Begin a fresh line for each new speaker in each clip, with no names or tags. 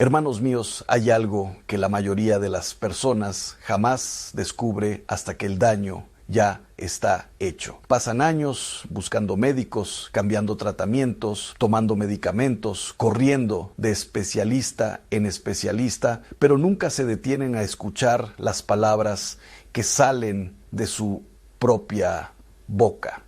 Hermanos míos, hay algo que la mayoría de las personas jamás descubre hasta que el daño ya está hecho. Pasan años buscando médicos, cambiando tratamientos, tomando medicamentos, corriendo de especialista en especialista, pero nunca se detienen a escuchar las palabras que salen de su propia boca.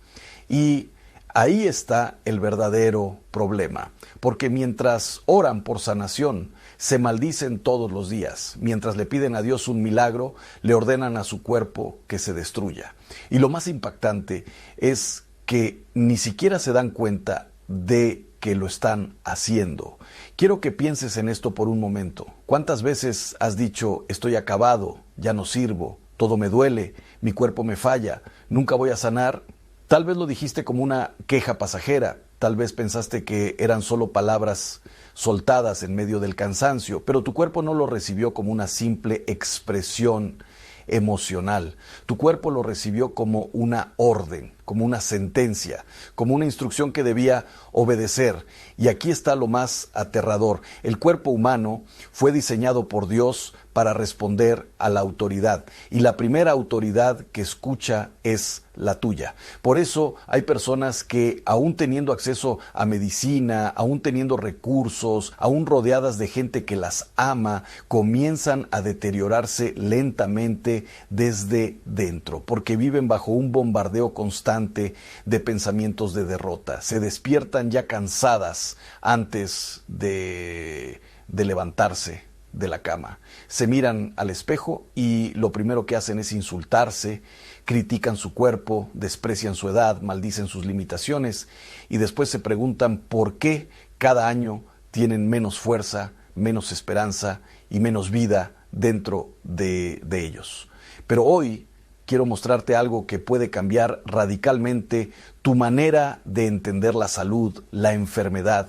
Y ahí está el verdadero problema, porque mientras oran por sanación, se maldicen todos los días. Mientras le piden a Dios un milagro, le ordenan a su cuerpo que se destruya. Y lo más impactante es que ni siquiera se dan cuenta de que lo están haciendo. Quiero que pienses en esto por un momento. ¿Cuántas veces has dicho, estoy acabado, ya no sirvo, todo me duele, mi cuerpo me falla, nunca voy a sanar? Tal vez lo dijiste como una queja pasajera, tal vez pensaste que eran solo palabras soltadas en medio del cansancio, pero tu cuerpo no lo recibió como una simple expresión emocional. Tu cuerpo lo recibió como una orden, como una sentencia, como una instrucción que debía obedecer. Y aquí está lo más aterrador. El cuerpo humano fue diseñado por Dios para responder a la autoridad. Y la primera autoridad que escucha es la tuya. Por eso hay personas que, aún teniendo acceso a medicina, aún teniendo recursos, aún rodeadas de gente que las ama, comienzan a deteriorarse lentamente desde dentro, porque viven bajo un bombardeo constante de pensamientos de derrota. Se despiertan ya cansadas antes de levantarse de la cama. Se miran al espejo y lo primero que hacen es insultarse, critican su cuerpo, desprecian su edad, maldicen sus limitaciones y después se preguntan por qué cada año tienen menos fuerza, menos esperanza y menos vida dentro de ellos. Pero hoy quiero mostrarte algo que puede cambiar radicalmente tu manera de entender la salud, la enfermedad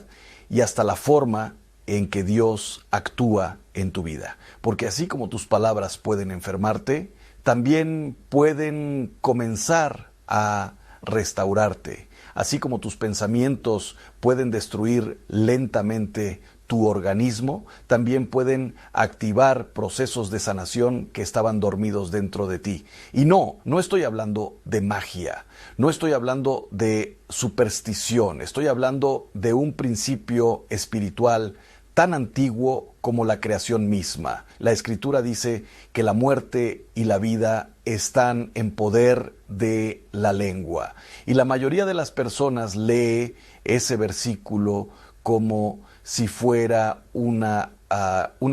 y hasta la forma en que Dios actúa en tu vida. Porque así como tus palabras pueden enfermarte, también pueden comenzar a restaurarte. Así como tus pensamientos pueden destruir lentamente tu organismo, también pueden activar procesos de sanación que estaban dormidos dentro de ti. Y no estoy hablando de magia, no estoy hablando de superstición, estoy hablando de un principio espiritual tan antiguo como la creación misma. La Escritura dice que la muerte y la vida están en poder de la lengua. Y la mayoría de las personas lee ese versículo como si fuera una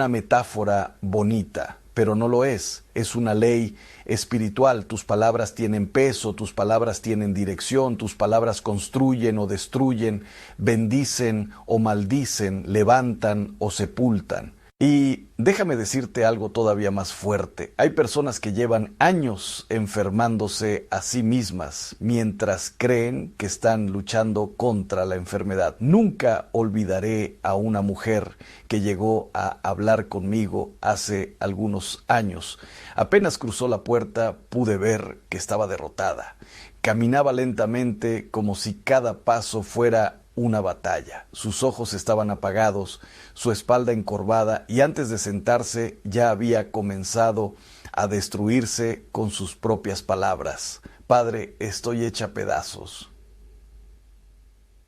metáfora bonita, pero no lo es. Es una ley espiritual. Tus palabras tienen peso, tus palabras tienen dirección, tus palabras construyen o destruyen, bendicen o maldicen, levantan o sepultan. Y déjame decirte algo todavía más fuerte. Hay personas que llevan años enfermándose a sí mismas mientras creen que están luchando contra la enfermedad. Nunca olvidaré a una mujer que llegó a hablar conmigo hace algunos años. Apenas cruzó la puerta, pude ver que estaba derrotada. Caminaba lentamente como si cada paso fuera una batalla. Sus ojos estaban apagados, su espalda encorvada y antes de sentarse ya había comenzado a destruirse con sus propias palabras. Padre, estoy hecha pedazos.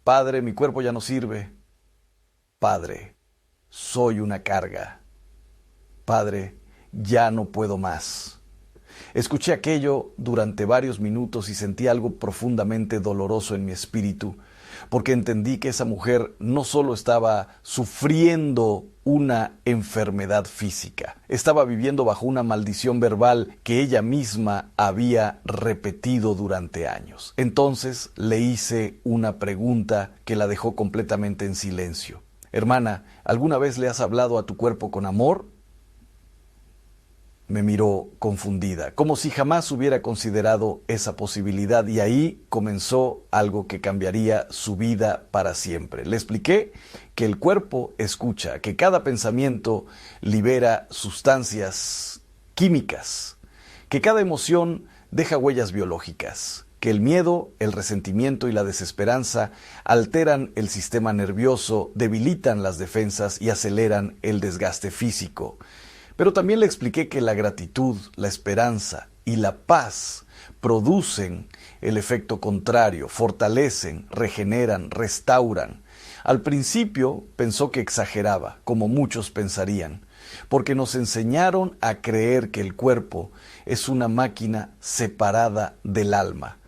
Padre, mi cuerpo ya no sirve. Padre, soy una carga. Padre, ya no puedo más. Escuché aquello durante varios minutos y sentí algo profundamente doloroso en mi espíritu, porque entendí que esa mujer no solo estaba sufriendo una enfermedad física, estaba viviendo bajo una maldición verbal que ella misma había repetido durante años. Entonces le hice una pregunta que la dejó completamente en silencio. Hermana, ¿alguna vez le has hablado a tu cuerpo con amor? Me miró confundida, como si jamás hubiera considerado esa posibilidad, y ahí comenzó algo que cambiaría su vida para siempre. Le expliqué que el cuerpo escucha, que cada pensamiento libera sustancias químicas, que cada emoción deja huellas biológicas, que el miedo, el resentimiento y la desesperanza alteran el sistema nervioso, debilitan las defensas y aceleran el desgaste físico. Pero también le expliqué que la gratitud, la esperanza y la paz producen el efecto contrario, fortalecen, regeneran, restauran. Al principio pensó que exageraba, como muchos pensarían, porque nos enseñaron a creer que el cuerpo es una máquina separada del alma,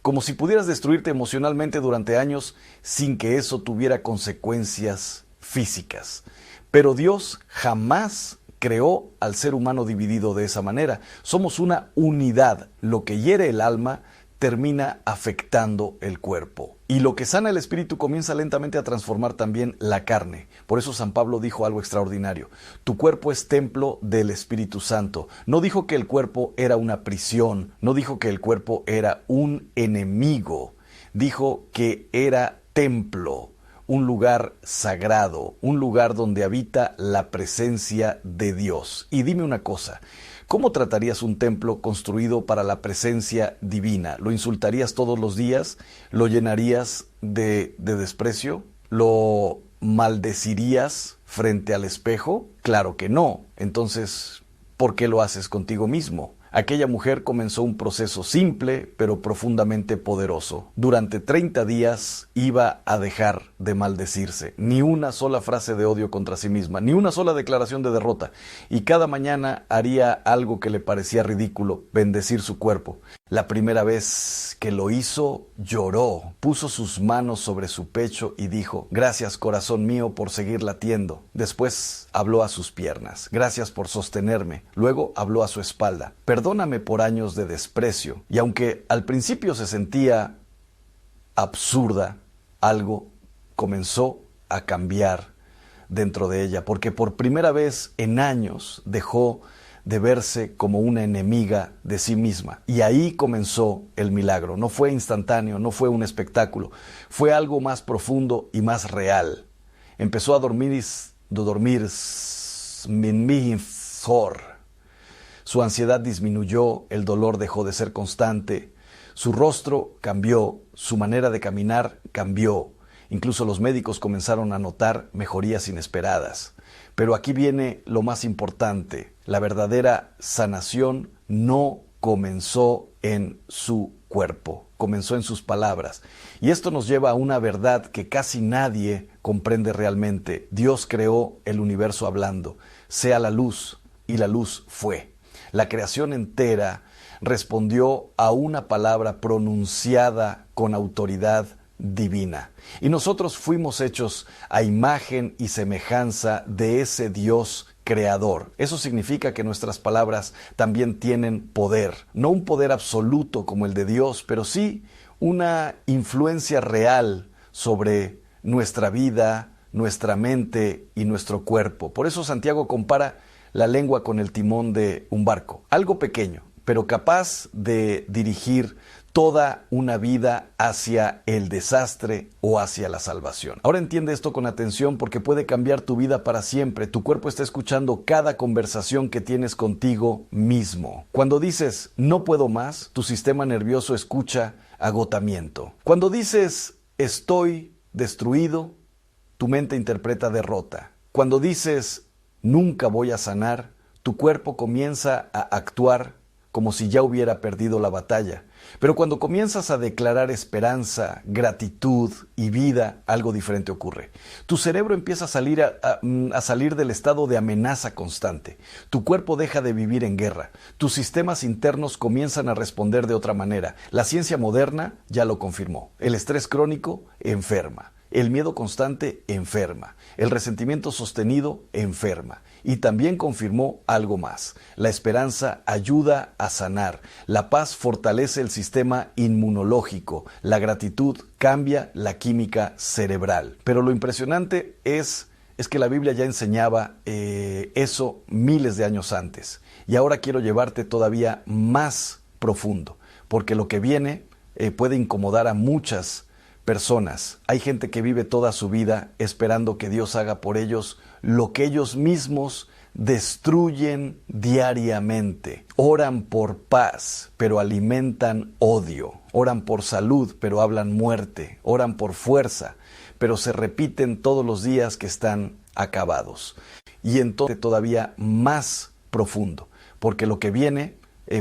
como si pudieras destruirte emocionalmente durante años sin que eso tuviera consecuencias físicas. Pero Dios jamás creó al ser humano dividido de esa manera. Somos una unidad. Lo que hiere el alma termina afectando el cuerpo. Y lo que sana el espíritu comienza lentamente a transformar también la carne. Por eso San Pablo dijo algo extraordinario. Tu cuerpo es templo del Espíritu Santo. No dijo que el cuerpo era una prisión. No dijo que el cuerpo era un enemigo. Dijo que era templo, un lugar sagrado, un lugar donde habita la presencia de Dios. Y dime una cosa, ¿cómo tratarías un templo construido para la presencia divina? ¿Lo insultarías todos los días? ¿Lo llenarías de desprecio? ¿Lo maldecirías frente al espejo? Claro que no. Entonces, ¿por qué lo haces contigo mismo? Aquella mujer comenzó un proceso simple, pero profundamente poderoso. Durante 30 días iba a dejar de maldecirse. Ni una sola frase de odio contra sí misma, ni una sola declaración de derrota. Y cada mañana haría algo que le parecía ridículo, bendecir su cuerpo. La primera vez que lo hizo, lloró, puso sus manos sobre su pecho y dijo: gracias, corazón mío, por seguir latiendo. Después habló a sus piernas: gracias por sostenerme. Luego habló a su espalda: perdóname por años de desprecio. Y aunque al principio se sentía absurda, algo comenzó a cambiar dentro de ella, porque por primera vez en años dejó de verse como una enemiga de sí misma. Y ahí comenzó el milagro. No fue instantáneo, no fue un espectáculo, fue algo más profundo y más real. Empezó a dormir mejor. Su ansiedad disminuyó, el dolor dejó de ser constante, su rostro cambió, su manera de caminar cambió. Incluso los médicos comenzaron a notar mejorías inesperadas. Pero aquí viene lo más importante: la verdadera sanación no comenzó en su cuerpo, comenzó en sus palabras. Y esto nos lleva a una verdad que casi nadie comprende realmente. Dios creó el universo hablando: sea la luz, y la luz fue. La creación entera respondió a una palabra pronunciada con autoridad divina. Y nosotros fuimos hechos a imagen y semejanza de ese Dios creador. Eso significa que nuestras palabras también tienen poder. No un poder absoluto como el de Dios, pero sí una influencia real sobre nuestra vida, nuestra mente y nuestro cuerpo. Por eso Santiago compara la lengua con el timón de un barco. Algo pequeño, pero capaz de dirigir toda una vida hacia el desastre o hacia la salvación. Ahora entiende esto con atención, porque puede cambiar tu vida para siempre. Tu cuerpo está escuchando cada conversación que tienes contigo mismo. Cuando dices no puedo más, tu sistema nervioso escucha agotamiento. Cuando dices estoy destruido, tu mente interpreta derrota. Cuando dices nunca voy a sanar, tu cuerpo comienza a actuar como si ya hubiera perdido la batalla. Pero cuando comienzas a declarar esperanza, gratitud y vida, algo diferente ocurre. Tu cerebro empieza a salir del estado de amenaza constante. Tu cuerpo deja de vivir en guerra. Tus sistemas internos comienzan a responder de otra manera. La ciencia moderna ya lo confirmó. El estrés crónico enferma. El miedo constante enferma. El resentimiento sostenido enferma. Y también confirmó algo más: la esperanza ayuda a sanar, la paz fortalece el sistema inmunológico, la gratitud cambia la química cerebral. Pero lo impresionante es que la Biblia ya enseñaba eso miles de años antes. Y ahora quiero llevarte todavía más profundo, porque lo que viene puede incomodar a muchas personas. Hay gente que vive toda su vida esperando que Dios haga por ellos lo que ellos mismos destruyen diariamente. Oran por paz, pero alimentan odio. Oran por salud, pero hablan muerte. Oran por fuerza, pero se repiten todos los días que están acabados. Y entonces todavía más profundo, porque lo que viene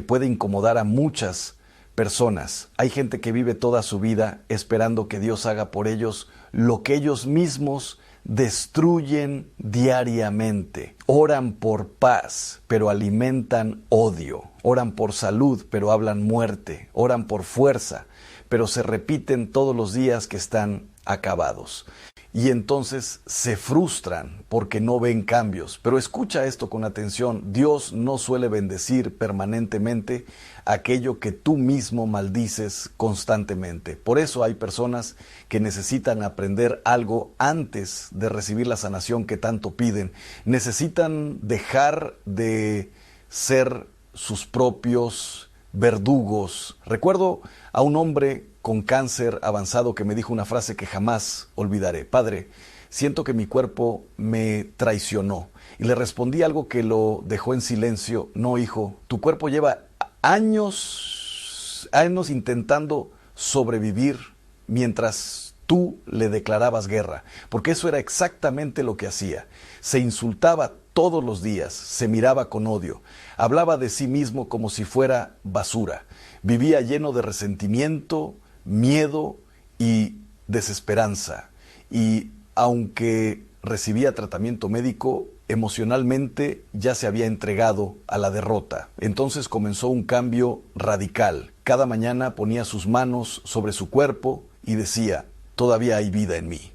puede incomodar a muchas personas. Hay gente que vive toda su vida esperando que Dios haga por ellos lo que ellos mismos destruyen diariamente. Oran por paz, pero alimentan odio. Oran por salud, pero hablan muerte. Oran por fuerza, pero se repiten todos los días que están acabados. Y entonces se frustran porque no ven cambios. Pero escucha esto con atención. Dios no suele bendecir permanentemente aquello que tú mismo maldices constantemente. Por eso hay personas que necesitan aprender algo antes de recibir la sanación que tanto piden. Necesitan dejar de ser sus propios verdugos. Recuerdo a un hombre con cáncer avanzado que me dijo una frase que jamás olvidaré. Padre, siento que mi cuerpo me traicionó. Y le respondí algo que lo dejó en silencio. No, hijo, tu cuerpo lleva años intentando sobrevivir mientras tú le declarabas guerra, porque eso era exactamente lo que hacía. Se insultaba todos los días, se miraba con odio, hablaba de sí mismo como si fuera basura, vivía lleno de resentimiento, miedo y desesperanza. Y aunque recibía tratamiento médico, emocionalmente ya se había entregado a la derrota. Entonces comenzó un cambio radical. Cada mañana ponía sus manos sobre su cuerpo y decía: todavía hay vida en mí.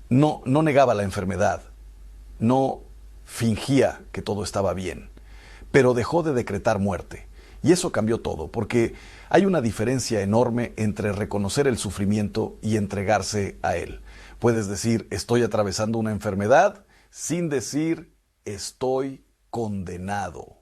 No negaba la enfermedad, no fingía que todo estaba bien, pero dejó de decretar muerte. Y eso cambió todo, porque hay una diferencia enorme entre reconocer el sufrimiento y entregarse a él. Puedes decir, estoy atravesando una enfermedad, sin decir, estoy condenado.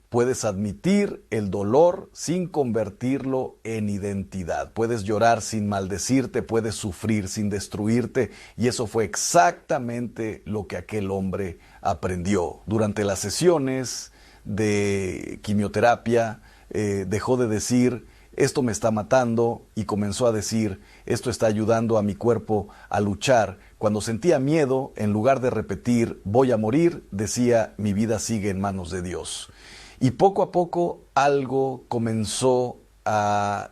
Puedes admitir el dolor sin convertirlo en identidad. Puedes llorar sin maldecirte, puedes sufrir sin destruirte. Y eso fue exactamente lo que aquel hombre aprendió. Durante las sesiones de quimioterapia, dejó de decir, esto me está matando, y comenzó a decir, esto está ayudando a mi cuerpo a luchar. Cuando sentía miedo, en lugar de repetir, voy a morir, decía, mi vida sigue en manos de Dios. Y poco a poco algo comenzó a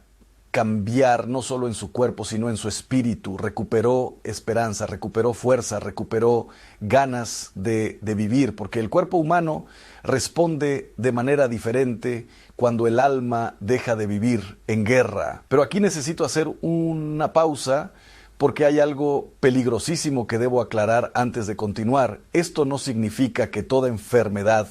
cambiar, no solo en su cuerpo, sino en su espíritu. Recuperó esperanza, recuperó fuerza, recuperó ganas de vivir, porque el cuerpo humano responde de manera diferente cuando el alma deja de vivir en guerra. Pero aquí necesito hacer una pausa, porque hay algo peligrosísimo que debo aclarar antes de continuar. Esto no significa que toda enfermedad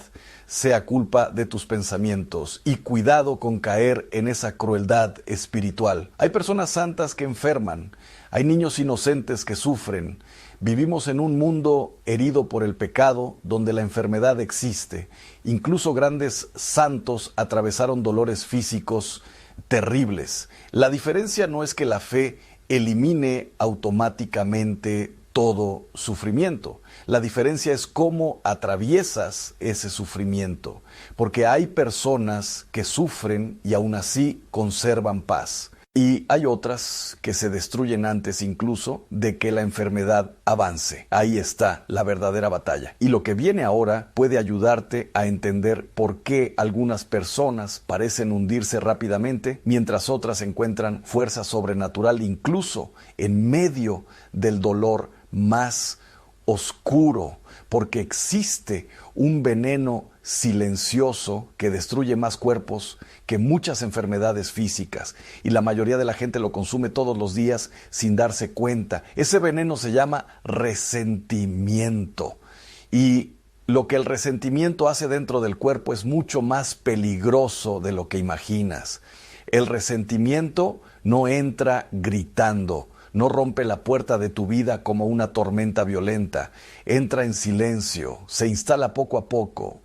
sea culpa de tus pensamientos, y cuidado con caer en esa crueldad espiritual. Hay personas santas que enferman, hay niños inocentes que sufren. Vivimos en un mundo herido por el pecado, donde la enfermedad existe. Incluso grandes santos atravesaron dolores físicos terribles. La diferencia no es que la fe elimine automáticamente todo sufrimiento. La diferencia es cómo atraviesas ese sufrimiento, porque hay personas que sufren y aún así conservan paz. Y hay otras que se destruyen antes incluso de que la enfermedad avance. Ahí está la verdadera batalla. Y lo que viene ahora puede ayudarte a entender por qué algunas personas parecen hundirse rápidamente, mientras otras encuentran fuerza sobrenatural incluso en medio del dolor más oscuro, porque existe un veneno silencioso que destruye más cuerpos que muchas enfermedades físicas, y la mayoría de la gente lo consume todos los días sin darse cuenta. Ese veneno se llama resentimiento, y lo que el resentimiento hace dentro del cuerpo es mucho más peligroso de lo que imaginas. El resentimiento no entra gritando, no rompe la puerta de tu vida como una tormenta violenta. Entra en silencio, se instala poco a poco.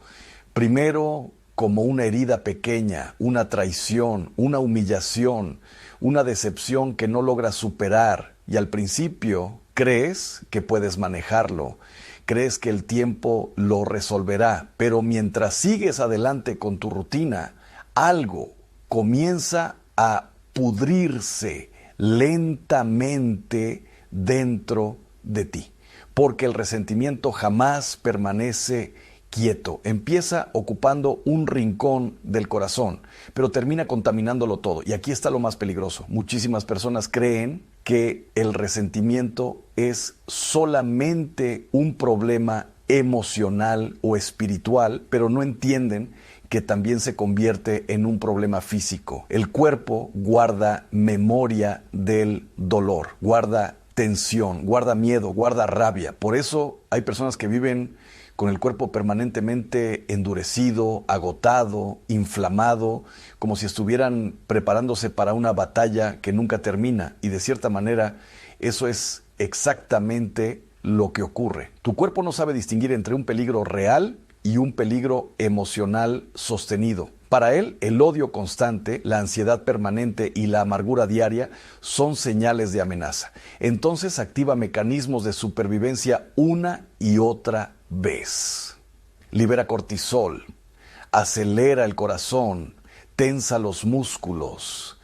Primero como una herida pequeña, una traición, una humillación, una decepción que no logras superar. Y al principio crees que puedes manejarlo, crees que el tiempo lo resolverá, pero mientras sigues adelante con tu rutina, algo comienza a pudrirse lentamente dentro de ti, porque el resentimiento jamás permanece quieto, empieza ocupando un rincón del corazón, pero termina contaminándolo todo. Y aquí está lo más peligroso. Muchísimas personas creen que el resentimiento es solamente un problema emocional o espiritual, pero no entienden que también se convierte en un problema físico. El cuerpo guarda memoria del dolor, guarda tensión, guarda miedo, guarda rabia. Por eso hay personas que viven con el cuerpo permanentemente endurecido, agotado, inflamado, como si estuvieran preparándose para una batalla que nunca termina. Y de cierta manera, eso es exactamente lo que ocurre. Tu cuerpo no sabe distinguir entre un peligro real y un peligro emocional sostenido. Para él, el odio constante, la ansiedad permanente y la amargura diaria son señales de amenaza. Entonces activa mecanismos de supervivencia una y otra vez. Libera cortisol, acelera el corazón, tensa los músculos,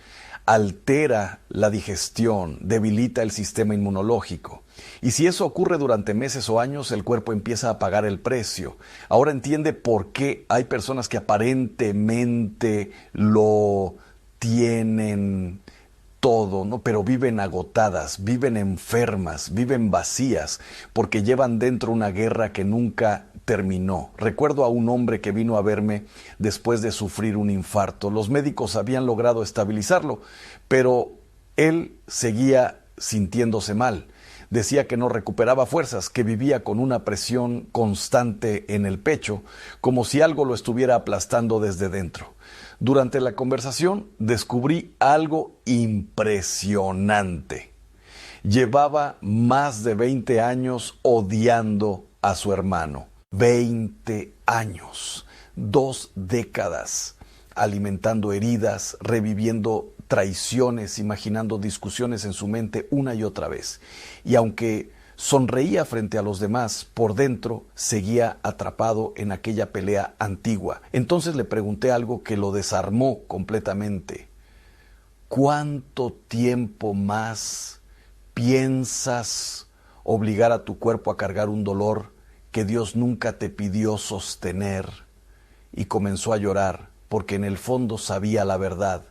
altera la digestión, debilita el sistema inmunológico. Y si eso ocurre durante meses o años, el cuerpo empieza a pagar el precio. Ahora entiende por qué hay personas que aparentemente lo tienen todo, ¿no? Pero viven agotadas, viven enfermas, viven vacías, porque llevan dentro una guerra que nunca terminó. Recuerdo a un hombre que vino a verme después de sufrir un infarto. Los médicos habían logrado estabilizarlo, pero él seguía sintiéndose mal. Decía que no recuperaba fuerzas, que vivía con una presión constante en el pecho, como si algo lo estuviera aplastando desde dentro. Durante la conversación descubrí algo impresionante. Llevaba más de 20 años odiando a su hermano. 20 años, 2 décadas, alimentando heridas, reviviendo traiciones, imaginando discusiones en su mente una y otra vez. Y aunque sonreía frente a los demás, por dentro seguía atrapado en aquella pelea antigua. Entonces le pregunté algo que lo desarmó completamente. ¿Cuánto tiempo más piensas obligar a tu cuerpo a cargar un dolor que Dios nunca te pidió sostener? Y comenzó a llorar, porque en el fondo sabía la verdad.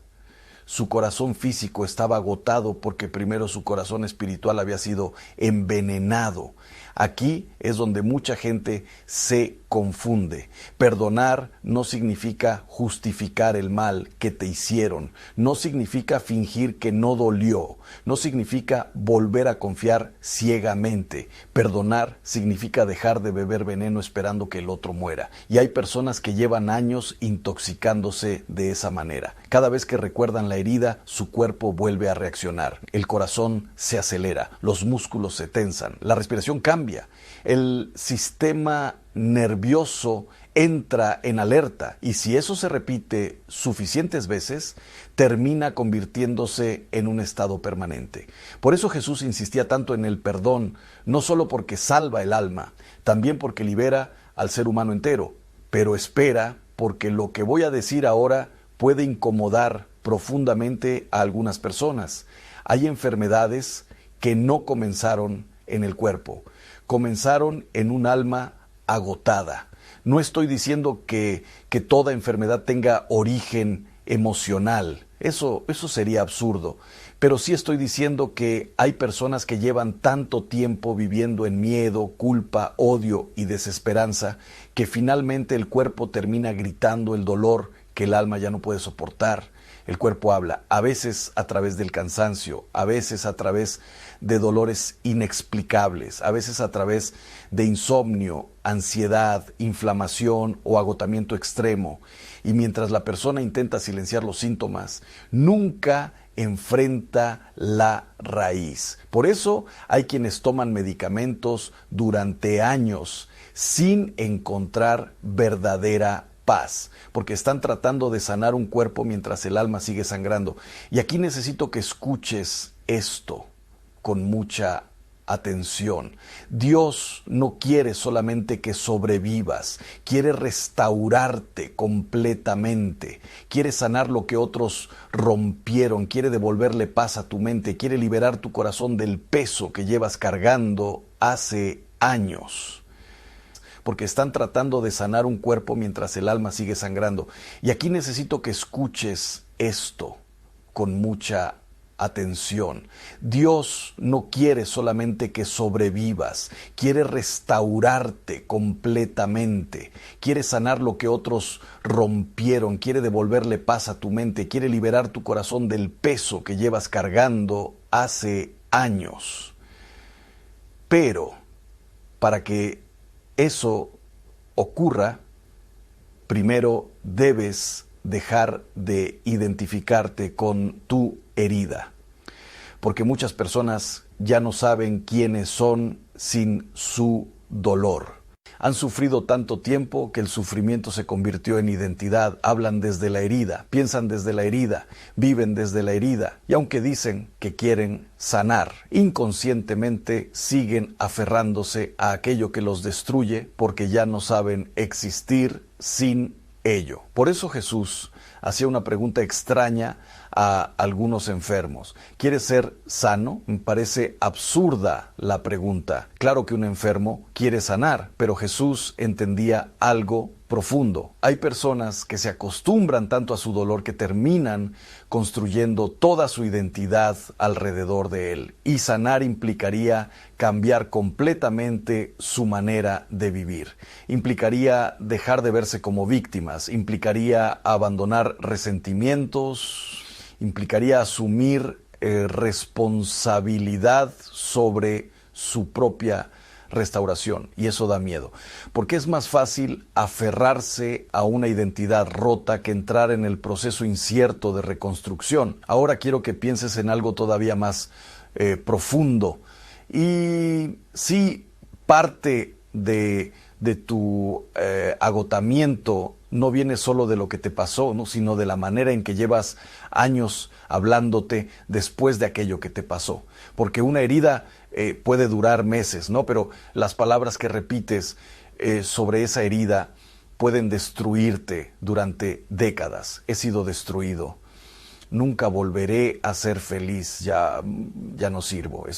Su corazón físico estaba agotado porque primero su corazón espiritual había sido envenenado. Aquí es donde mucha gente se confunde. Perdonar no significa justificar el mal que te hicieron. No significa fingir que no dolió. No significa volver a confiar ciegamente. Perdonar significa dejar de beber veneno esperando que el otro muera. Y hay personas que llevan años intoxicándose de esa manera. Cada vez que recuerdan la herida, su cuerpo vuelve a reaccionar. El corazón se acelera, los músculos se tensan, la respiración cambia. El sistema nervioso entra en alerta y si eso se repite suficientes veces, termina convirtiéndose en un estado permanente. Por eso Jesús insistía tanto en el perdón, no solo porque salva el alma, también porque libera al ser humano entero. Pero espera, porque lo que voy a decir ahora puede incomodar profundamente a algunas personas. Hay enfermedades que no comenzaron en el cuerpo, comenzaron en un alma agotada. No estoy diciendo que toda enfermedad tenga origen emocional, eso sería absurdo, pero sí estoy diciendo que hay personas que llevan tanto tiempo viviendo en miedo, culpa, odio y desesperanza, que finalmente el cuerpo termina gritando el dolor que el alma ya no puede soportar. El cuerpo habla, a veces a través del cansancio, a veces a través de dolores inexplicables, a veces a través de insomnio, ansiedad, inflamación o agotamiento extremo. Y mientras la persona intenta silenciar los síntomas, nunca enfrenta la raíz. Por eso hay quienes toman medicamentos durante años sin encontrar verdadera paz, porque están tratando de sanar un cuerpo mientras el alma sigue sangrando. Y aquí necesito que escuches esto con mucha atención. Dios no quiere solamente que sobrevivas, quiere restaurarte completamente, quiere sanar lo que otros rompieron, quiere devolverle paz a tu mente, quiere liberar tu corazón del peso que llevas cargando hace años. Porque están tratando de sanar un cuerpo mientras el alma sigue sangrando. Y aquí necesito que escuches esto con mucha atención. Dios no quiere solamente que sobrevivas, quiere restaurarte completamente, quiere sanar lo que otros rompieron, quiere devolverle paz a tu mente, quiere liberar tu corazón del peso que llevas cargando hace años. Pero para que eso ocurra, primero debes dejar de identificarte con tu herida. Porque muchas personas ya no saben quiénes son sin su dolor. Han sufrido tanto tiempo que el sufrimiento se convirtió en identidad. Hablan desde la herida, piensan desde la herida, viven desde la herida. Y aunque dicen que quieren sanar, inconscientemente siguen aferrándose a aquello que los destruye porque ya no saben existir sin ello. Por eso Jesús hacía una pregunta extraña a algunos enfermos. ¿Quieres ser sano? Me parece absurda la pregunta. Claro que un enfermo quiere sanar, pero Jesús entendía algo profundo. Hay personas que se acostumbran tanto a su dolor que terminan construyendo toda su identidad alrededor de él. Y sanar implicaría cambiar completamente su manera de vivir. Implicaría dejar de verse como víctimas, implicaría abandonar resentimientos, implicaría asumir responsabilidad sobre su propia restauración, y eso da miedo, porque es más fácil aferrarse a una identidad rota que entrar en el proceso incierto de reconstrucción. Ahora quiero que pienses en algo todavía más profundo, y sí, parte de tu agotamiento no viene solo de lo que te pasó, ¿no?, sino de la manera en que llevas años hablándote después de aquello que te pasó. Porque una herida puede durar meses, ¿no? Pero las palabras que repites sobre esa herida pueden destruirte durante décadas. He sido destruido. Nunca volveré a ser feliz. Ya no sirvo.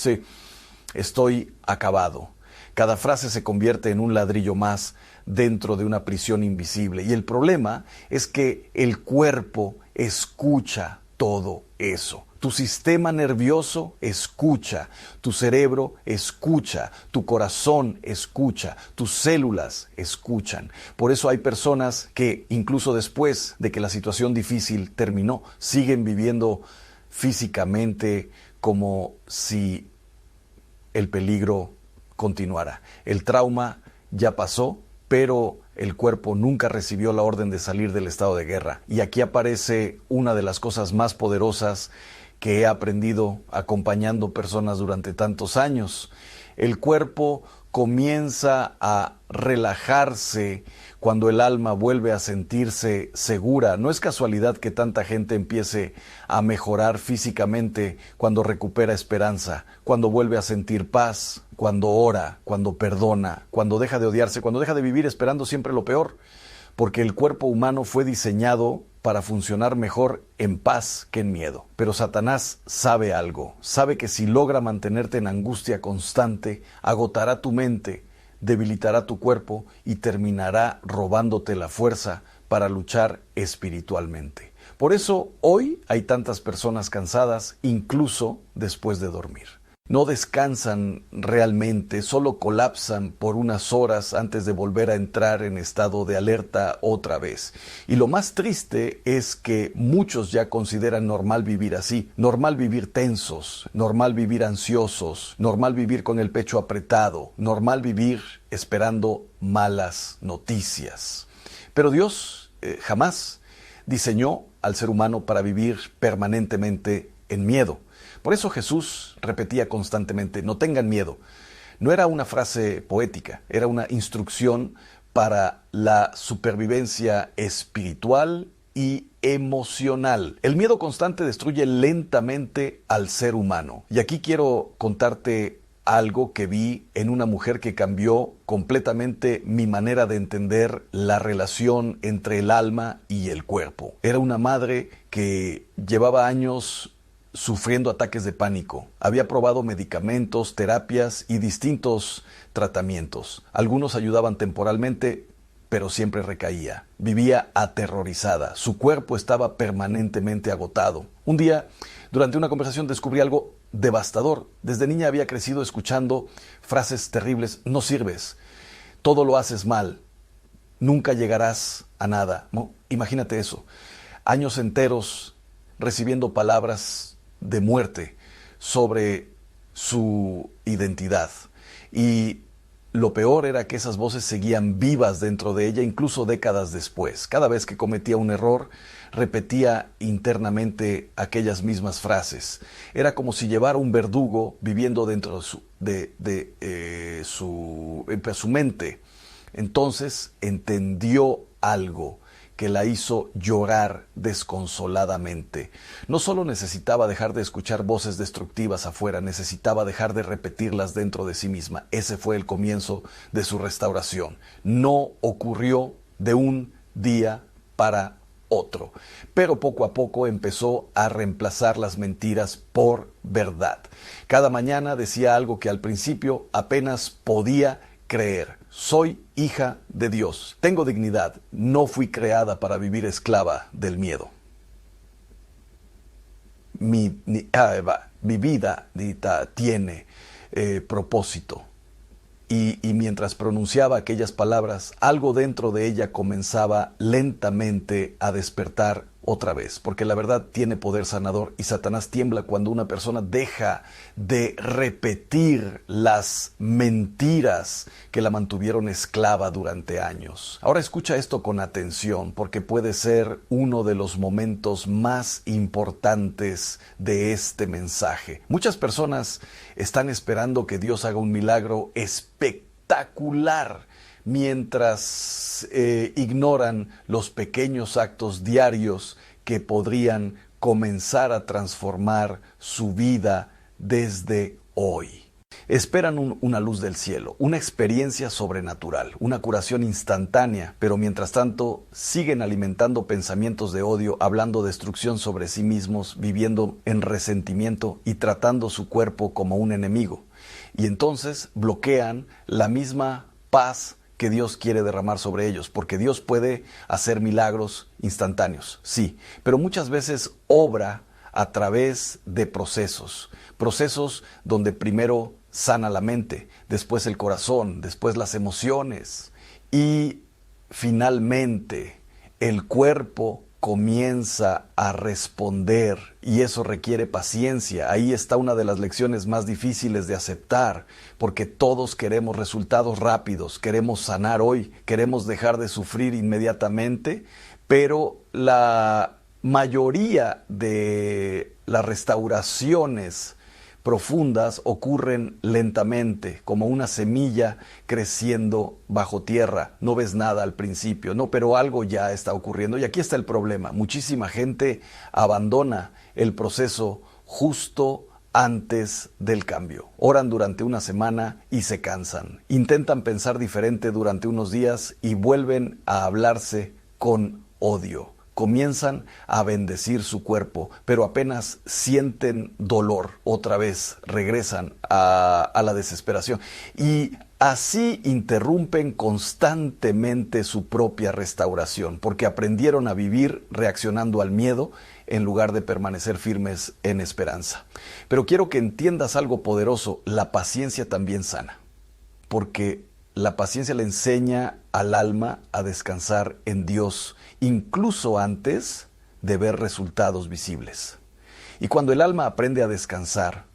Estoy acabado. Cada frase se convierte en un ladrillo más dentro de una prisión invisible. Y el problema es que el cuerpo escucha todo eso. Tu sistema nervioso escucha, tu cerebro escucha, tu corazón escucha, tus células escuchan. Por eso hay personas que incluso después de que la situación difícil terminó, siguen viviendo físicamente como si el peligro continuara. El trauma ya pasó, pero el cuerpo nunca recibió la orden de salir del estado de guerra. Y aquí aparece una de las cosas más poderosas que he aprendido acompañando personas durante tantos años. El cuerpo comienza a relajarse cuando el alma vuelve a sentirse segura. No es casualidad que tanta gente empiece a mejorar físicamente cuando recupera esperanza, cuando vuelve a sentir paz, cuando ora, cuando perdona, cuando deja de odiarse, cuando deja de vivir esperando siempre lo peor. Porque el cuerpo humano fue diseñado para funcionar mejor en paz que en miedo. Pero Satanás sabe algo, sabe que si logra mantenerte en angustia constante, agotará tu mente, debilitará tu cuerpo y terminará robándote la fuerza para luchar espiritualmente. Por eso hoy hay tantas personas cansadas, incluso después de dormir. No descansan realmente, solo colapsan por unas horas antes de volver a entrar en estado de alerta otra vez. Y lo más triste es que muchos ya consideran normal vivir así, normal vivir tensos, normal vivir ansiosos, normal vivir con el pecho apretado, normal vivir esperando malas noticias. Pero Dios jamás diseñó al ser humano para vivir permanentemente en miedo. Por eso Jesús repetía constantemente, no tengan miedo. No era una frase poética, era una instrucción para la supervivencia espiritual y emocional. El miedo constante destruye lentamente al ser humano. Y aquí quiero contarte algo que vi en una mujer que cambió completamente mi manera de entender la relación entre el alma y el cuerpo. Era una madre que llevaba años sufriendo ataques de pánico. Había probado medicamentos, terapias y distintos tratamientos. Algunos ayudaban temporalmente, pero siempre recaía. Vivía aterrorizada. Su cuerpo estaba permanentemente agotado. Un día, durante una conversación, descubrí algo devastador. Desde niña había crecido escuchando frases terribles. No sirves. Todo lo haces mal. Nunca llegarás a nada. ¿No? Imagínate eso. Años enteros recibiendo palabras de muerte sobre su identidad. Y lo peor era que esas voces seguían vivas dentro de ella, incluso décadas después. Cada vez que cometía un error, repetía internamente aquellas mismas frases. Era como si llevara un verdugo viviendo dentro de su mente. Entonces entendió algo que la hizo llorar desconsoladamente. No solo necesitaba dejar de escuchar voces destructivas afuera, necesitaba dejar de repetirlas dentro de sí misma. Ese fue el comienzo de su restauración. No ocurrió de un día para otro, pero poco a poco empezó a reemplazar las mentiras por verdad. Cada mañana decía algo que al principio apenas podía creer. Soy hija de Dios. Tengo dignidad. No fui creada para vivir esclava del miedo. Mi vida tiene propósito. Y mientras pronunciaba aquellas palabras, algo dentro de ella comenzaba lentamente a despertar otra vez, porque la verdad tiene poder sanador y Satanás tiembla cuando una persona deja de repetir las mentiras que la mantuvieron esclava durante años. Ahora escucha esto con atención, porque puede ser uno de los momentos más importantes de este mensaje. Muchas personas están esperando que Dios haga un milagro espectacular, mientras ignoran los pequeños actos diarios que podrían comenzar a transformar su vida desde hoy. Esperan una luz del cielo, una experiencia sobrenatural, una curación instantánea, pero mientras tanto siguen alimentando pensamientos de odio, hablando destrucción sobre sí mismos, viviendo en resentimiento y tratando su cuerpo como un enemigo. Y entonces bloquean la misma paz que Dios quiere derramar sobre ellos, porque Dios puede hacer milagros instantáneos, sí, pero muchas veces obra a través de procesos donde primero sana la mente, después el corazón, después las emociones y finalmente el cuerpo comienza a responder, y eso requiere paciencia. Ahí está una de las lecciones más difíciles de aceptar, porque todos queremos resultados rápidos, queremos sanar hoy, queremos dejar de sufrir inmediatamente, pero la mayoría de las restauraciones profundas ocurren lentamente, como una semilla creciendo bajo tierra. No ves nada al principio, no, pero algo ya está ocurriendo. Y aquí está el problema. Muchísima gente abandona el proceso justo antes del cambio. Oran durante una semana y se cansan. Intentan pensar diferente durante unos días y vuelven a hablarse con odio. Comienzan a bendecir su cuerpo, pero apenas sienten dolor, otra vez regresan a la desesperación. Y así interrumpen constantemente su propia restauración, porque aprendieron a vivir reaccionando al miedo en lugar de permanecer firmes en esperanza. Pero quiero que entiendas algo poderoso: la paciencia también sana, porque la paciencia le enseña al alma a descansar en Dios, incluso antes de ver resultados visibles. Y cuando el alma aprende a descansar,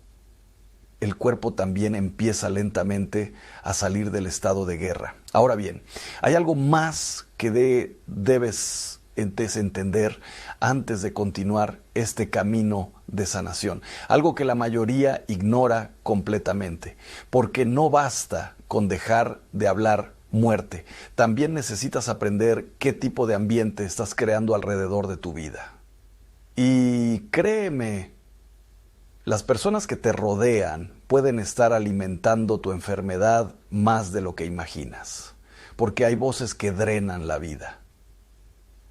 el cuerpo también empieza lentamente a salir del estado de guerra. Ahora bien, hay algo más que debes entender antes de continuar este camino de sanación. Algo que la mayoría ignora completamente, porque no basta con dejar de hablar muerte. También necesitas aprender qué tipo de ambiente estás creando alrededor de tu vida. Y créeme, las personas que te rodean pueden estar alimentando tu enfermedad más de lo que imaginas. Porque hay voces que drenan la vida.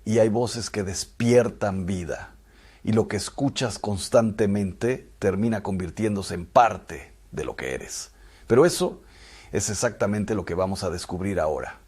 Y hay voces que despiertan vida. Y lo que escuchas constantemente termina convirtiéndose en parte de lo que eres. Pero eso es exactamente lo que vamos a descubrir ahora.